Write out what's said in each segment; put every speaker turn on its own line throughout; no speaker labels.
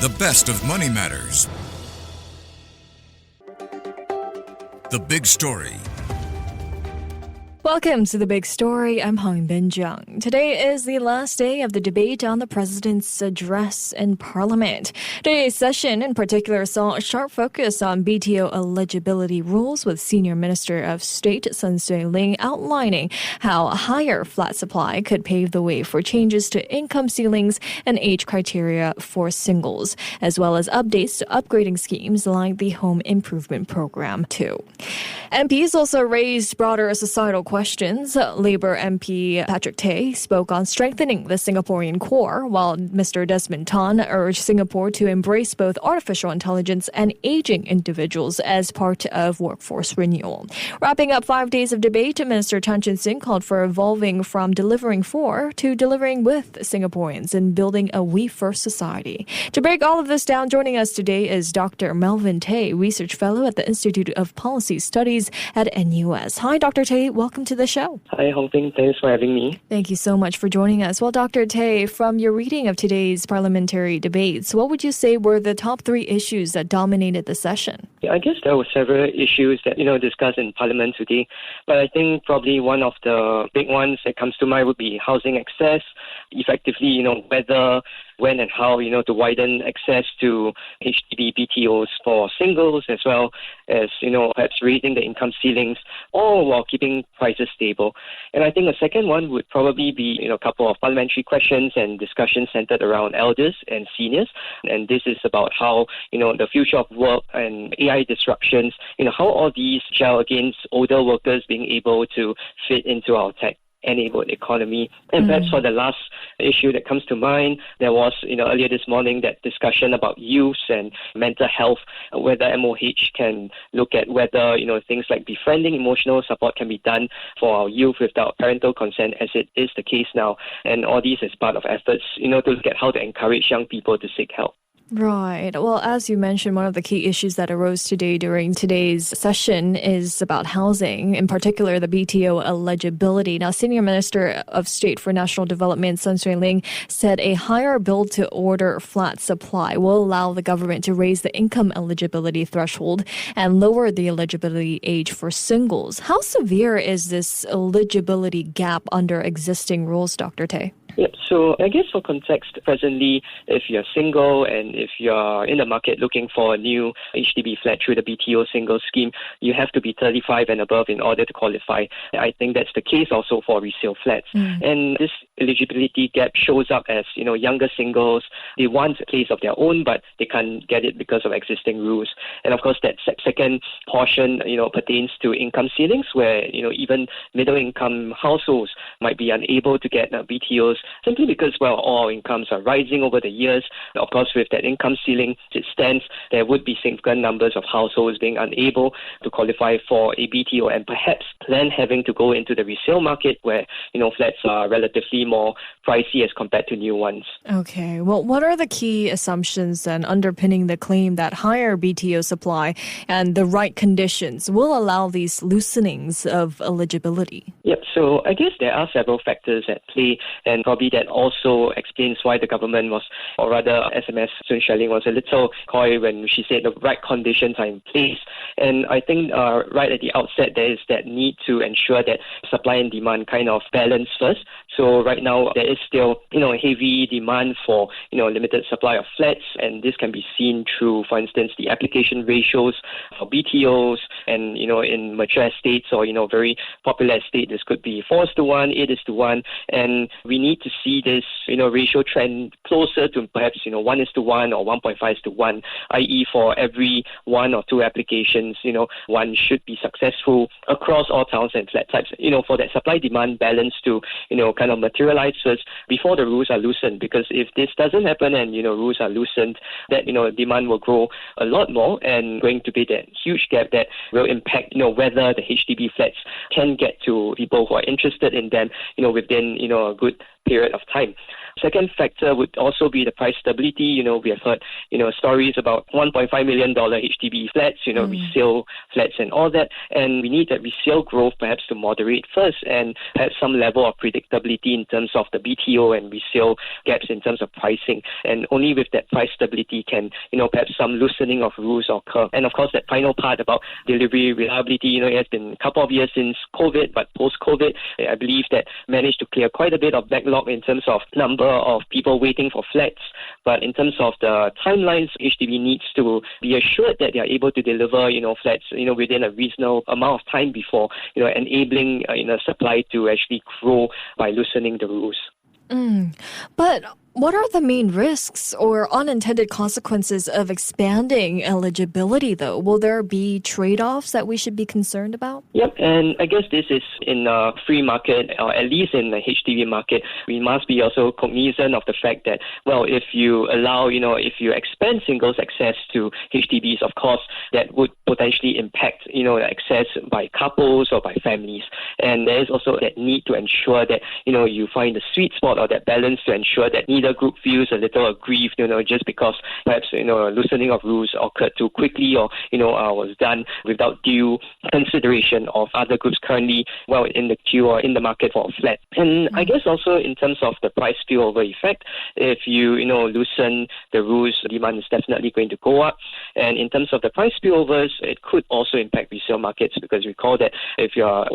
The best of Money Matters. The Big Story.
Welcome to The Big Story. I'm Hongbin Jeong. Today is the last day of the debate on the President's address in Parliament. Today's session in particular saw a sharp focus on BTO eligibility rules, with Senior Minister of State Xueling outlining how a higher flat supply could pave the way for changes to income ceilings and age criteria for singles, as well as updates to upgrading schemes like the Home Improvement Program too. MPs also raised broader societal questions. Labour MP Patrick Tay spoke on strengthening the Singaporean core, while Mr. Desmond Tan urged Singapore to embrace both artificial intelligence and aging individuals as part of workforce renewal. Wrapping up 5 days of debate, Minister Chan Chun Sing called for evolving from delivering for to delivering with Singaporeans and building a we-first society. To break all of this down, joining us today is Dr Melvin Tay, Research Fellow at the Institute of Policy Studies at NUS. Hi, Dr. Tay. Welcome to the show.
Hi, Hongbin. Thanks for having me.
Thank you so much for joining us. Well, Dr. Tay, from your reading of today's parliamentary debates, what would you say were the top 3 issues that dominated the session?
I guess there were several issues that, discussed in Parliament today, but I think probably one of the big ones that comes to mind would be housing access, effectively, whether, when and how, to widen access to HDB BTOs for singles, as well as, perhaps raising the income ceilings, all while keeping prices stable. And I think a second one would probably be, a couple of parliamentary questions and discussions centered around elders and seniors. And this is about how, the future of work and AI disruptions, how all these gel against older workers being able to fit into our tech-enabled economy. And perhaps for the last issue that comes to mind, there was, earlier this morning, that discussion about youth and mental health, whether MOH can look at whether, things like befriending emotional support can be done for our youth without parental consent, as it is the case now. And all these as part of efforts, to look at how to encourage young people to seek help.
Right. Well, as you mentioned, one of the key issues that arose today during today's session is about housing, in particular the BTO eligibility. Now, Senior Minister of State for National Development, Xueling, said a higher build-to-order flat supply will allow the government to raise the income eligibility threshold and lower the eligibility age for singles. How severe is this eligibility gap under existing rules, Dr. Tay?
Yep. So I guess for context, presently, if you're single and if you're in the market looking for a new HDB flat through the BTO single scheme, you have to be 35 and above in order to qualify. I think that's the case also for resale flats. And this eligibility gap shows up as, younger singles, they want a place of their own, but they can't get it because of existing rules. And of course, that second portion, pertains to income ceilings, where, even middle income households might be unable to get BTOs simply because, all incomes are rising over the years. Of course, with that income ceiling, it stands, there would be significant numbers of households being unable to qualify for a BTO, and perhaps then having to go into the resale market where, flats are relatively more pricey as compared to new ones.
Okay. Well, what are the key assumptions then underpinning the claim that higher BTO supply and the right conditions will allow these loosenings of eligibility?
Yep. So I guess there are several factors at play, and probably that also explains why the government was, or rather SMS Xueling was a little coy when she said the right conditions are in place. And I think right at the outset, there is that need to ensure that supply and demand kind of balance first. So right now, there is still, a heavy demand for, limited supply of flats, and this can be seen through, for instance, the application ratios for BTOs, and, in mature estates or, very popular estates, this could be 4:1, 8:1, and we need to see this, ratio trend closer to perhaps, 1:1 or 1.5:1, i.e. for every 1 or 2 applications, one should be successful across all towns and flat types, for that supply-demand balance to, kind of materialize first before the rules are loosened. Because if this doesn't happen and, rules are loosened, that, demand will grow a lot more, and going to be that huge gap that will impact, whether the HDB flats can get to people who are interested in them, within, a good period of time. Second factor would also be the price stability. We have heard, stories about $1.5 million HDB flats, resale flats and all that. And we need that resale growth perhaps to moderate first and perhaps some level of predictability in terms of the BTO and resale gaps in terms of pricing. And only with that price stability can, perhaps some loosening of rules occur. And of course, that final part about delivery reliability, it has been a couple of years since COVID, but post-COVID, I believe that managed to clear quite a bit of backlog in terms of number of people waiting for flats. But in terms of the timelines, HDB needs to be assured that they are able to deliver, flats, within a reasonable amount of time before, enabling, supply to actually grow by loosening the rules.
But what are the main risks or unintended consequences of expanding eligibility, though? Will there be trade-offs that we should be concerned about?
Yep, and I guess this is in a free market, or at least in the HDB market, we must be also cognizant of the fact that, well, if you allow, if you expand singles access to HDBs, of course, that would potentially impact, access by couples or by families. And there is also that need to ensure that, you find the sweet spot or that balance to ensure that neither group feels a little aggrieved, just because perhaps, a loosening of rules occurred too quickly or, was done without due consideration of other groups currently, in the queue or in the market for a flat. And I guess also in terms of the price spillover effect, if you, loosen the rules, demand is definitely going to go up. And in terms of the price spillovers, it could also impact resale markets because recall that if you're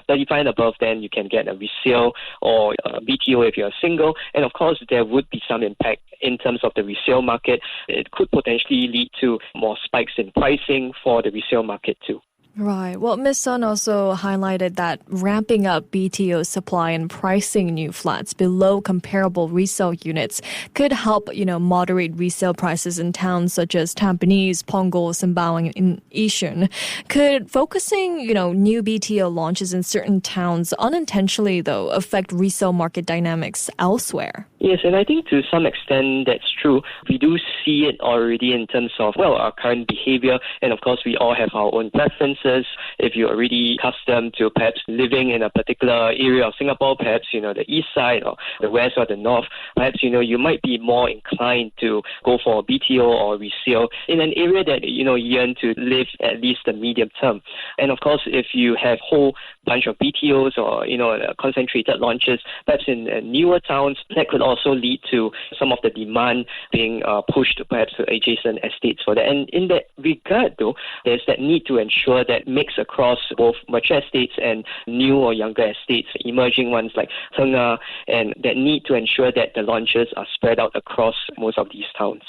35 and above, then you can get a resale or a BTO if you're single. And of course, there would be some impact in terms of the resale market. It could potentially lead to more spikes in pricing for the resale market too.
Right. Well, Ms. Sun also highlighted that ramping up BTO supply and pricing new flats below comparable resale units could help, moderate resale prices in towns such as Tampines, Punggol, Sembawang, and Yishun. Could focusing, new BTO launches in certain towns unintentionally, though, affect resale market dynamics elsewhere?
Yes, and I think to some extent that's true. We do see it already in terms of, our current behavior. And of course, we all have our own preferences. If you're already accustomed to perhaps living in a particular area of Singapore, perhaps, the east side or the west or the north, perhaps, you might be more inclined to go for a BTO or resale in an area that, yearn to live at least the medium term. And of course, if you have whole bunch of BTOs or, concentrated launches, perhaps in newer towns, that could also lead to some of the demand being pushed perhaps to adjacent estates for that. And in that regard, though, there's that need to ensure that mix across both mature estates and new or younger estates, emerging ones like Tengah, and that need to ensure that the launches are spread out across most of these towns.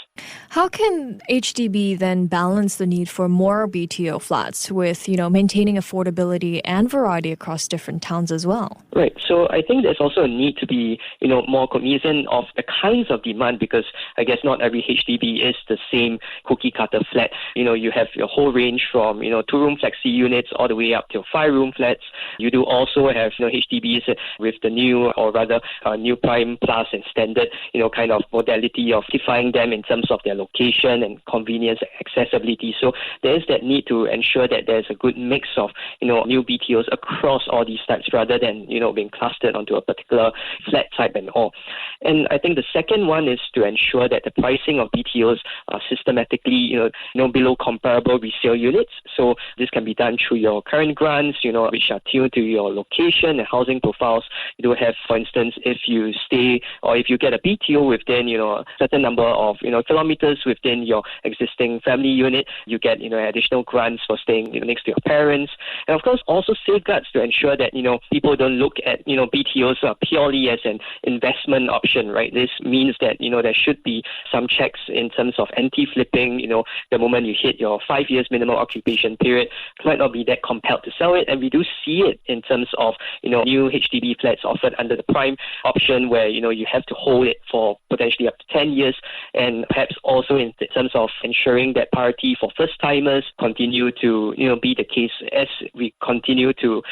How can HDB then balance the need for more BTO flats with, maintaining affordability and variety across different towns as well?
Right. So I think there's also a need to be, more cognizant of the kinds of demand because I guess not every HDB is the same cookie cutter flat. You have your whole range from, 2-room flexi units all the way up to 5-room flats. You do also have, HDBs with the new or rather new prime plus and standard, kind of modality of defining them in terms of their location and convenience, accessibility. So there's that need to ensure that there's a good mix of, new BTOs across all these types rather than, being clustered onto a particular flat type and all. And I think the second one is to ensure that the pricing of BTOs are systematically, below comparable resale units. So this can be done through your current grants, which are tuned to your location and housing profiles. You do have, for instance, if you stay or if you get a BTO within, a certain number of, kilometers within your existing family unit, you get, additional grants for staying, next to your parents. And of course, also safeguards to ensure that, people don't look at, BTOs purely as an investment option, right? This means that, there should be some checks in terms of anti-flipping, the moment you hit your 5 years minimum occupation period, might not be that compelled to sell it. And we do see it in terms of, new HDB flats offered under the prime option where, you have to hold it for potentially up to 10 years. And perhaps also in terms of ensuring that priority for first-timers continue to, be the case as we continue to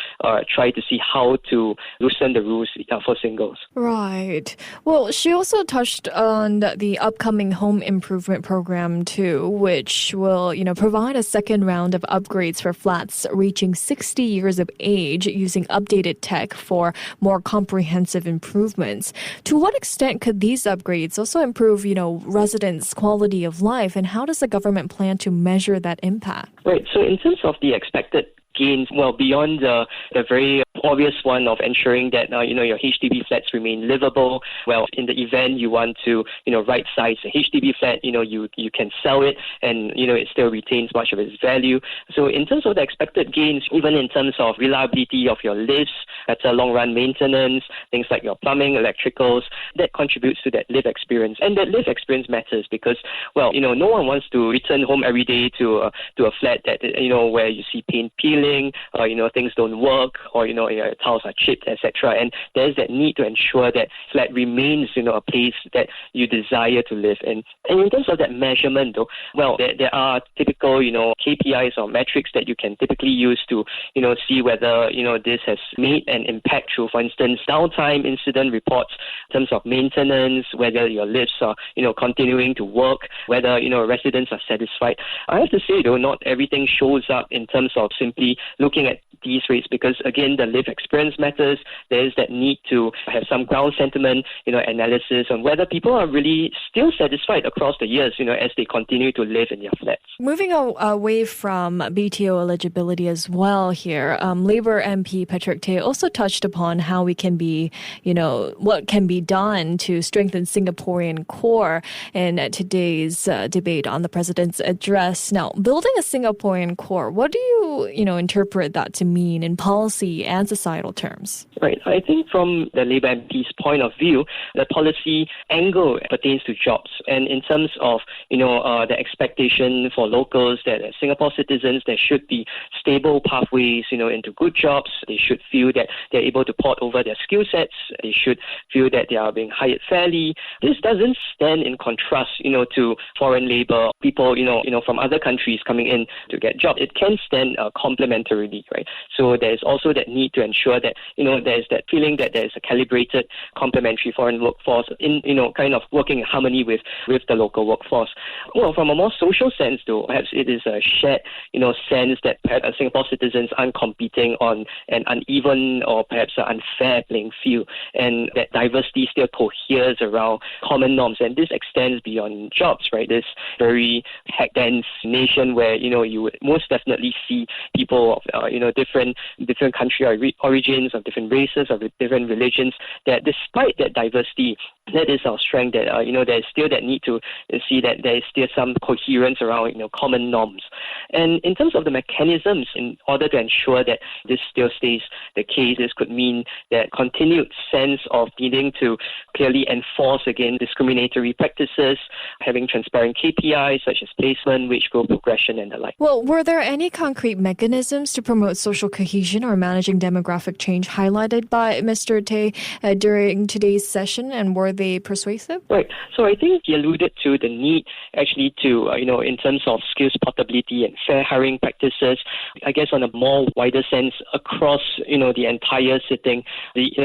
try to see how to loosen the rules for singles.
Right. Well, she also touched on the upcoming home improvement program too, which will, provide a second round of upgrades for flats reaching 60 years of age using updated tech for more comprehensive improvements. To what extent could these upgrades also improve, residents' quality of life, and how does the government plan to measure that impact?
Right. So in terms of the expected gains, beyond the very obvious one of ensuring that your HDB flats remain livable. Well, in the event you want to right size a HDB flat, you can sell it and it still retains much of its value. So in terms of the expected gains, even in terms of reliability of your lifts, better long run maintenance, things like your plumbing, electricals, that contributes to that live experience. And that live experience matters because no one wants to return home every day to a flat that where you see paint peeling, or things don't work, or your tiles are chipped, etc. And there's that need to ensure that flat remains a place that you desire to live in. And in terms of that measurement, though, there are typical KPIs or metrics that you can typically use to see whether this has made an impact through, for instance, downtime incident reports in terms of maintenance, whether your lifts are continuing to work, whether residents are satisfied. I have to say though, not everything shows up in terms of simply looking at these rates because again the live experience matters. There is that need to have some ground sentiment analysis on whether people are really still satisfied across the years as they continue to live in their flats.
Moving away from BTO eligibility as well here, Labour MP Patrick Tay also touched upon how we can be, what can be done to strengthen Singaporean core in today's debate on the president's address. Now, building a Singaporean core, what do you, interpret that to mean in policy and societal terms?
Right. I think from the Labour MP's point of view, the policy angle pertains to jobs. And in terms of, the expectation for locals that as Singapore citizens, there should be stable pathways, into good jobs. They should feel that they're able to port over their skill sets. They should feel that they are being hired fairly. This doesn't stand in contrast, to foreign labor, people, from other countries coming in to get jobs. It can stand complementarily, right? So there's also that need to ensure that, there's that feeling that there's a calibrated complementary foreign workforce in, kind of working in harmony with the local workforce. Well, from a more social sense, though, perhaps it is a shared, sense that perhaps Singapore citizens aren't competing on an uneven or perhaps an unfair playing field, and that diversity still coheres around common norms, and this extends beyond jobs, right? This very tech-dense nation where, you would most definitely see people of, different country origins, of different races, of different religions, that despite that diversity, that is our strength, that, there's still that need to see that there is still some coherence around, common norms. And in terms of the mechanisms, in order to ensure that this still stays the case, this could mean that continued sense of needing to clearly enforce against discriminatory practices, having transparent KPIs such as placement, wage growth progression, and the like.
Well, were there any concrete mechanisms to promote social cohesion or managing demographic change highlighted by Mr. Tay during today's session, and were they persuasive?
Right. So I think he alluded to the need actually to, in terms of skills portability and fair hiring practices, I guess on a more wider sense across, the entire sitting,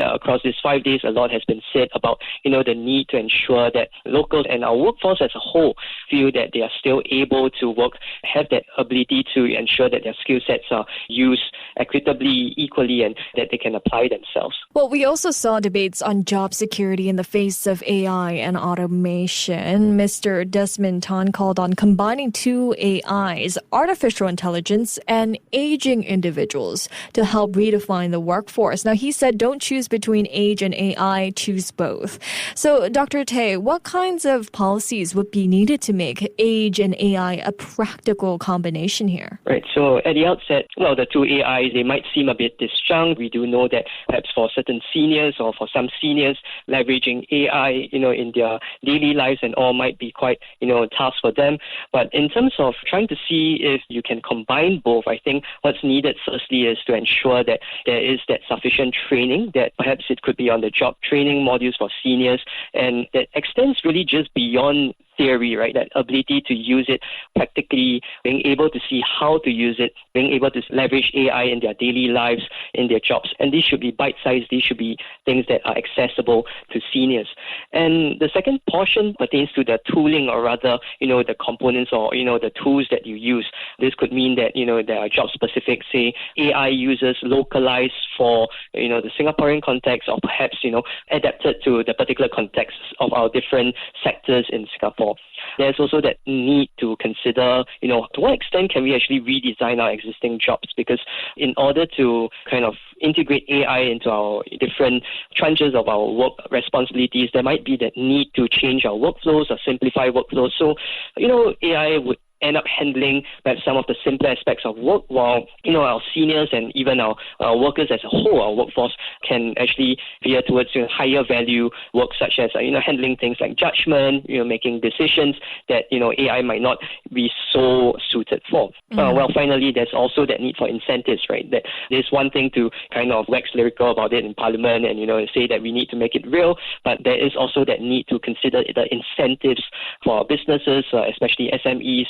across these 5 days, a lot has been said about, the need to ensure that locals and our workforce as a whole feel that they are still able to work, have that ability to ensure that their skill sets are used equitably, equally, and that they can apply themselves.
Well, we also saw debates on job security in the face of AI and automation. Mr. Desmond Tan called on combining two AIs, artificial intelligence and aging individuals, to help redefine the workforce. Now, he said don't choose between age and AI, choose both. So, Dr. Tay, what kinds of policies would be needed to make age and AI a practical combination here?
Right. So at the outset, the two AIs, they might seem a bit disjunct. We do know that perhaps for certain seniors or for some seniors, leveraging AI, in their daily lives and all might be quite, tough for them. But in terms of trying to see if you can combine both, I think what's needed firstly is to ensure that there is that sufficient training, that perhaps it could be on the job training modules for seniors, and that extends really just beyond theory, right? That ability to use it practically, being able to see how to use it, being able to leverage AI in their daily lives, in their jobs. And these should be bite-sized. These should be things that are accessible to seniors. And the second portion pertains to the tooling, or rather, the components or, the tools that you use. This could mean that, there are job-specific, say, AI users localized for, the Singaporean context, or perhaps, adapted to the particular context of our different sectors in Singapore. There's also that need to consider, to what extent can we actually redesign our existing jobs? Because in order to kind of integrate AI into our different tranches of our work responsibilities, there might be that need to change our workflows or simplify workflows. So, AI would end up handling perhaps some of the simpler aspects of work, while our seniors and even our workers as a whole, our workforce, can actually veer towards higher value work, such as handling things like judgment, making decisions that AI might not be so suited for. Well, finally, there's also that need for incentives, right? That there's one thing to kind of wax lyrical about it in Parliament and say that we need to make it real, but there is also that need to consider the incentives for our businesses, especially SMEs.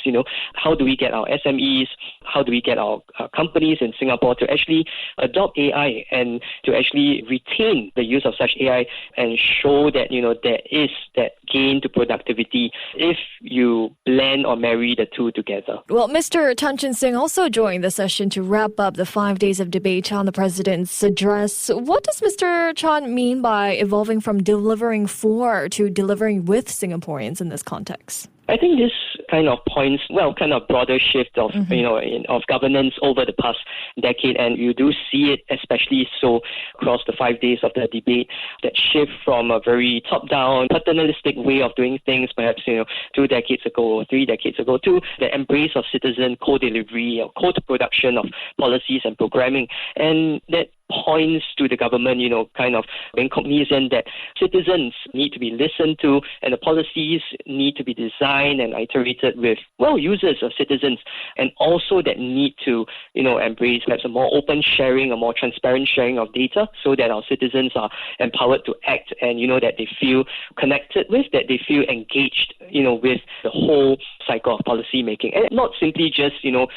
How do we get our SMEs, how do we get our companies in Singapore to actually adopt AI and to actually retain the use of such AI and show that, there is that gain to productivity if you blend or marry the two together.
Well, Mr. Chan Chun Sing also joined the session to wrap up the 5 days of debate on the president's address. What does Mr. Chan mean by evolving from delivering for to delivering with Singaporeans in this context?
I think this kind of points, kind of broader shift of, of governance over the past decade. And you do see it especially so across the 5 days of the debate, that shift from a very top-down, paternalistic way of doing things, perhaps, 2 decades ago or 3 decades ago, to the embrace of citizen co-delivery or co-production of policies and programming. And that points to the government, kind of being cognizant that citizens need to be listened to and the policies need to be designed and iterated with, users or citizens, and also that need to, embrace perhaps a more open sharing, a more transparent sharing of data so that our citizens are empowered to act and, that they feel connected with, that they feel engaged, with the whole cycle of policy making, and not simply just,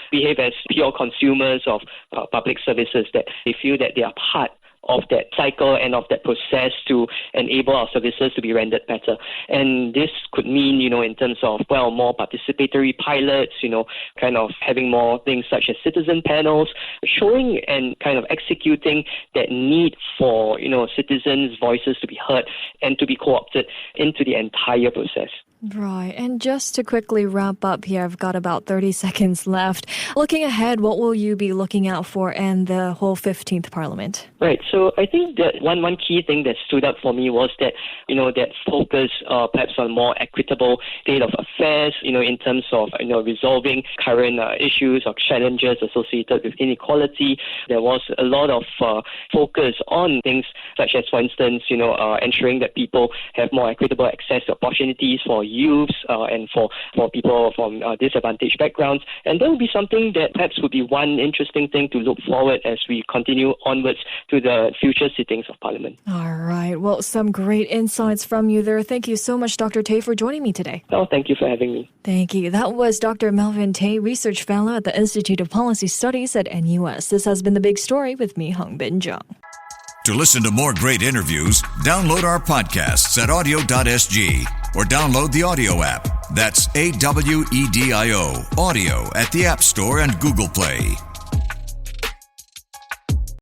behave as pure consumers of public services, that they feel that they are part of that cycle and of that process to enable our services to be rendered better. And this could mean, in terms of, more participatory pilots, kind of having more things such as citizen panels, showing and kind of executing that need for, citizens' voices to be heard and to be co-opted into the entire process.
Right. And just to quickly wrap up here, I've got about 30 seconds left. Looking ahead, what will you be looking out for in the whole 15th Parliament?
Right. So I think that one key thing that stood out for me was that, that focus perhaps on more equitable state of affairs, in terms of, resolving current issues or challenges associated with inequality. There was a lot of focus on things such as, for instance, ensuring that people have more equitable access to opportunities for youths and for people from disadvantaged backgrounds. And that would be something that perhaps would be one interesting thing to look forward as we continue onwards to the future sittings of Parliament.
All right. Well, some great insights from you there. Thank you so much, Dr. Tay, for joining me today.
Oh, thank you for having me.
Thank you. That was Dr. Melvin Tay, Research Fellow at the Institute of Policy Studies at NUS. This has been The Big Story with me, Hongbin Jeong.
To listen to more great interviews, download our podcasts at audio.sg or download the audio app. That's AWEDIO, audio at the App Store and Google Play.